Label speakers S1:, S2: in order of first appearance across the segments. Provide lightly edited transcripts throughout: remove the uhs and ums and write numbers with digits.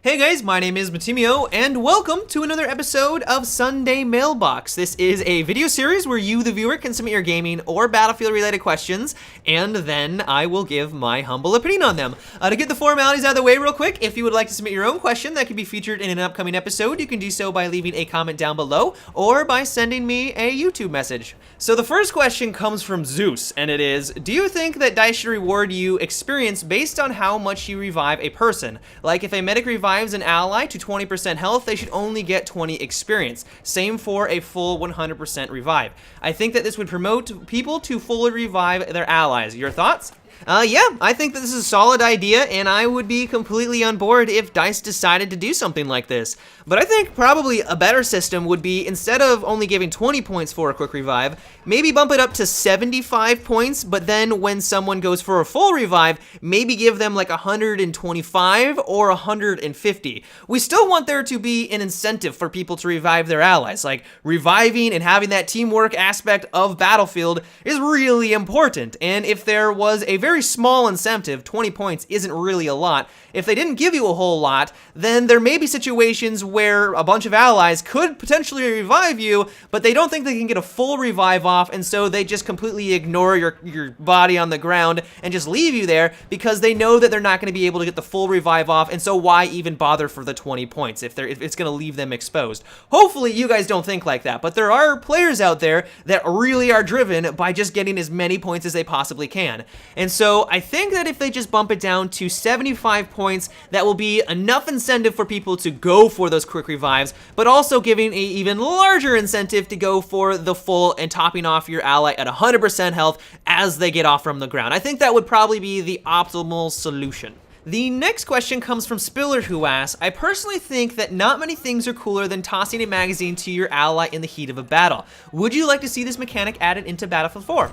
S1: Hey guys, my name is Matimio, and welcome to another episode of Sunday Mailbox. This is a video series where you, the viewer, can submit your gaming or Battlefield-related questions, and then I will give my humble opinion on them. To get the formalities out of the way real quick, if you would like to submit your own question that could be featured in an upcoming episode, you can do so by leaving a comment down below, or by sending me a YouTube message. So the first question comes from Zeus, and it is, do you think that DICE should reward you experience based on how much you revive a person? Like if a medic revives an ally to 20% health, they should only get 20 experience. Same for a full 100% revive. I think that this would promote people to fully revive their allies. Your thoughts? Yeah, I think that this is a solid idea, and I would be completely on board if DICE decided to do something like this. But I think probably a better system would be, instead of only giving 20 points for a quick revive, maybe bump it up to 75 points, but then when someone goes for a full revive, maybe give them like 125 or 150. We still want there to be an incentive for people to revive their allies. Like, reviving and having that teamwork aspect of Battlefield is really important, and if there was a very small incentive, 20 points isn't really a lot. If they didn't give you a whole lot, then there may be situations where a bunch of allies could potentially revive you, but they don't think they can get a full revive off, and so they just completely ignore your body on the ground and just leave you there because they know that they're not going to be able to get the full revive off, and so why even bother for the 20 points if it's going to leave them exposed? Hopefully you guys don't think like that, but there are players out there that really are driven by just getting as many points as they possibly can. And so I think that if they just bump it down to 75 points, that will be enough incentive for people to go for those quick revives, but also giving an even larger incentive to go for the full and topping off your ally at 100% health as they get off from the ground. I think that would probably be the optimal solution. The next question comes from Spiller, who asks, I personally think that not many things are cooler than tossing a magazine to your ally in the heat of a battle. Would you like to see this mechanic added into Battlefield 4?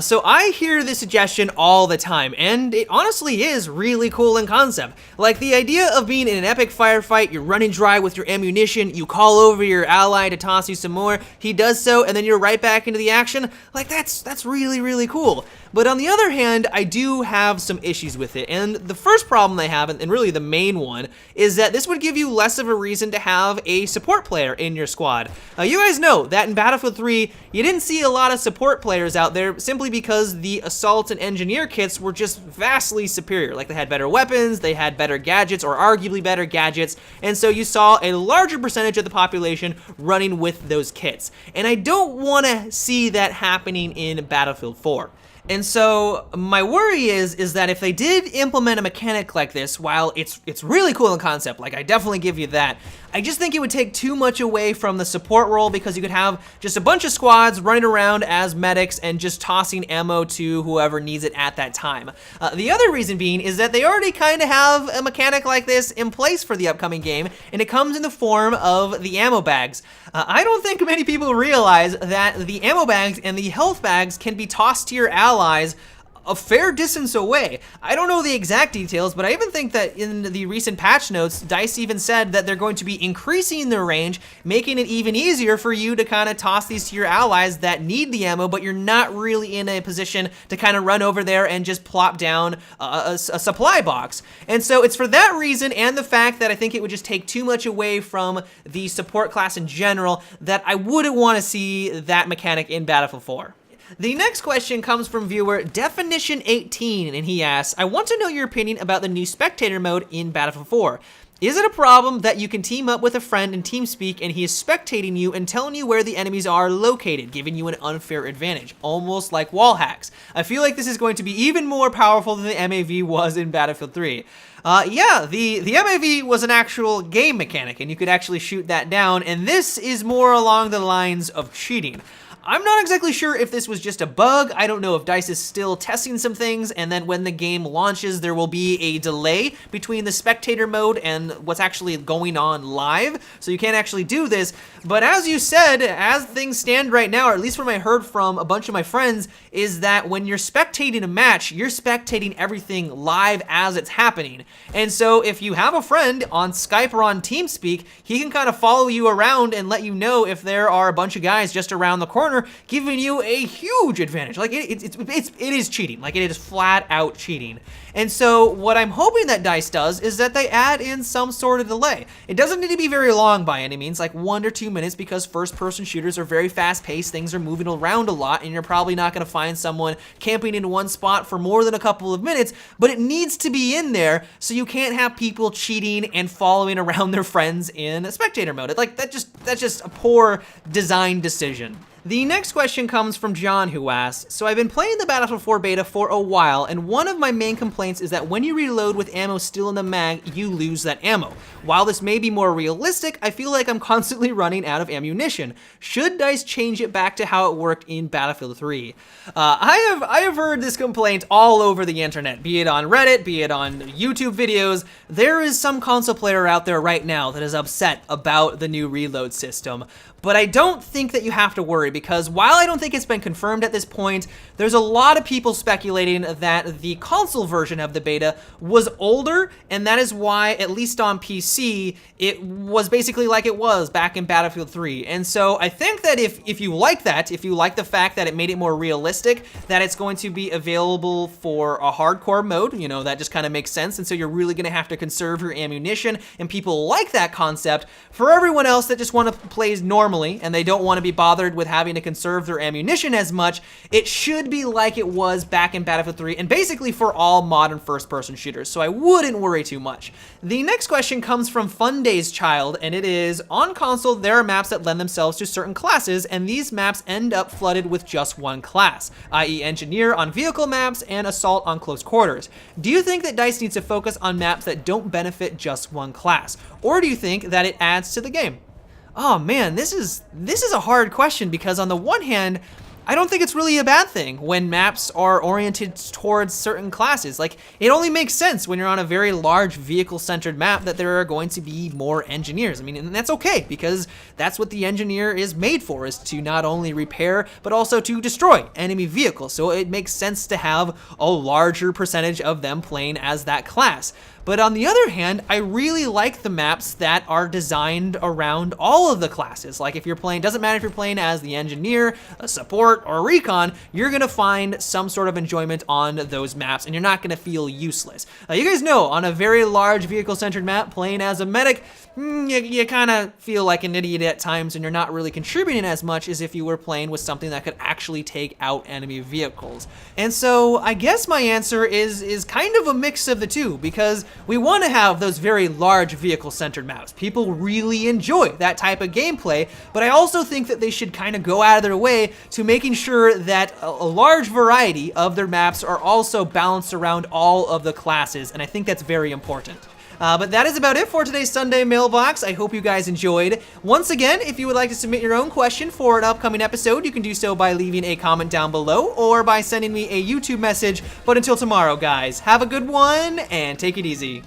S1: So I hear this suggestion all the time, and it honestly is really cool in concept. Like the idea of being in an epic firefight, you're running dry with your ammunition, you call over your ally to toss you some more, he does so, and then you're right back into the action. Like that's really, really cool. But on the other hand, I do have some issues with it, and the first problem they have, and really the main one, is that this would give you less of a reason to have a support player in your squad. You guys know that in Battlefield 3, you didn't see a lot of support players out there simply because the assault and engineer kits were just vastly superior. Like they had better weapons, they had better gadgets, or arguably better gadgets, and so you saw a larger percentage of the population running with those kits. And I don't want to see that happening in Battlefield 4. And so my worry is that if they did implement a mechanic like this, while it's really cool in concept, like I definitely give you that, I just think it would take too much away from the support role because you could have just a bunch of squads running around as medics and just tossing ammo to whoever needs it at that time. The other reason being is that they already kind of have a mechanic like this in place for the upcoming game, and it comes in the form of the ammo bags. I don't think many people realize that the ammo bags and the health bags can be tossed to your allies a fair distance away. I don't know the exact details, but I even think that in the recent patch notes, DICE even said that they're going to be increasing their range, making it even easier for you to kind of toss these to your allies that need the ammo, but you're not really in a position to kind of run over there and just plop down a supply box. And so it's for that reason and the fact that I think it would just take too much away from the support class in general that I wouldn't want to see that mechanic in Battlefield 4. The next question comes from viewer Definition18, and he asks, I want to know your opinion about the new Spectator mode in Battlefield 4. Is it a problem that you can team up with a friend in TeamSpeak and he is spectating you and telling you where the enemies are located, giving you an unfair advantage, almost like wall hacks? I feel like this is going to be even more powerful than the MAV was in Battlefield 3. Yeah, the MAV was an actual game mechanic, and you could actually shoot that down, and this is more along the lines of cheating. I'm not exactly sure if this was just a bug. I don't know if DICE is still testing some things, and then when the game launches, there will be a delay between the spectator mode and what's actually going on live, so you can't actually do this. But as you said, as things stand right now, or at least from what I heard from a bunch of my friends, is that when you're spectating a match, you're spectating everything live as it's happening. And so if you have a friend on Skype or on TeamSpeak, he can kind of follow you around and let you know if there are a bunch of guys just around the corner, giving you a huge advantage. Like it is cheating. Like it is flat out cheating. And so what I'm hoping that DICE does is that they add in some sort of delay. It doesn't need to be very long by any means, like 1 to 2 minutes, because first-person shooters are very fast-paced, things are moving around a lot, and you're probably not going to find someone camping in one spot for more than a couple of minutes, but it needs to be in there so you can't have people cheating and following around their friends in a spectator mode. Like, that's just a poor design decision. The next question comes from John, who asks, so I've been playing the Battlefield 4 beta for a while, and one of my main complaints is that when you reload with ammo still in the mag, you lose that ammo. While this may be more realistic, I feel like I'm constantly running out of ammunition. Should DICE change it back to how it worked in Battlefield 3? I have heard this complaint all over the internet, be it on Reddit, be it on YouTube videos. There is some console player out there right now that is upset about the new reload system. But I don't think that you have to worry, because while I don't think it's been confirmed at this point, there's a lot of people speculating that the console version of the beta was older, and that is why, at least on PC, it was basically like it was back in Battlefield 3. And so I think that if you like that, if you like the fact that it made it more realistic, that it's going to be available for a hardcore mode, you know, that just kind of makes sense, and so you're really going to have to conserve your ammunition, and people like that concept. For everyone else that just want to play normally, and they don't want to be bothered with having to conserve their ammunition as much, it should be like it was back in Battlefield 3, and basically for all modern first-person shooters, so I wouldn't worry too much. The next question comes from Fun Days Child, and it is, on console, there are maps that lend themselves to certain classes, and these maps end up flooded with just one class, i.e. Engineer on vehicle maps and Assault on close quarters. Do you think that DICE needs to focus on maps that don't benefit just one class, or do you think that it adds to the game? Oh man, this is a hard question, because on the one hand, I don't think it's really a bad thing when maps are oriented towards certain classes. Like, it only makes sense when you're on a very large vehicle-centered map that there are going to be more engineers. I mean, and that's okay, because that's what the engineer is made for, is to not only repair, but also to destroy enemy vehicles. So it makes sense to have a larger percentage of them playing as that class. But on the other hand, I really like the maps that are designed around all of the classes. Like, if you're playing, doesn't matter if you're playing as the engineer, a support, or a recon, you're gonna find some sort of enjoyment on those maps, and you're not gonna feel useless. You guys know, on a very large vehicle-centered map, playing as a medic, you kind of feel like an idiot at times, and you're not really contributing as much as if you were playing with something that could actually take out enemy vehicles. And so I guess my answer is kind of a mix of the two, because we want to have those very large vehicle-centered maps. People really enjoy that type of gameplay, but I also think that they should kind of go out of their way to making sure that a large variety of their maps are also balanced around all of the classes, and I think that's very important. But that is about it for today's Sunday Mailbox. I hope you guys enjoyed. Once again, if you would like to submit your own question for an upcoming episode, you can do so by leaving a comment down below or by sending me a YouTube message. But until tomorrow, guys, have a good one and take it easy.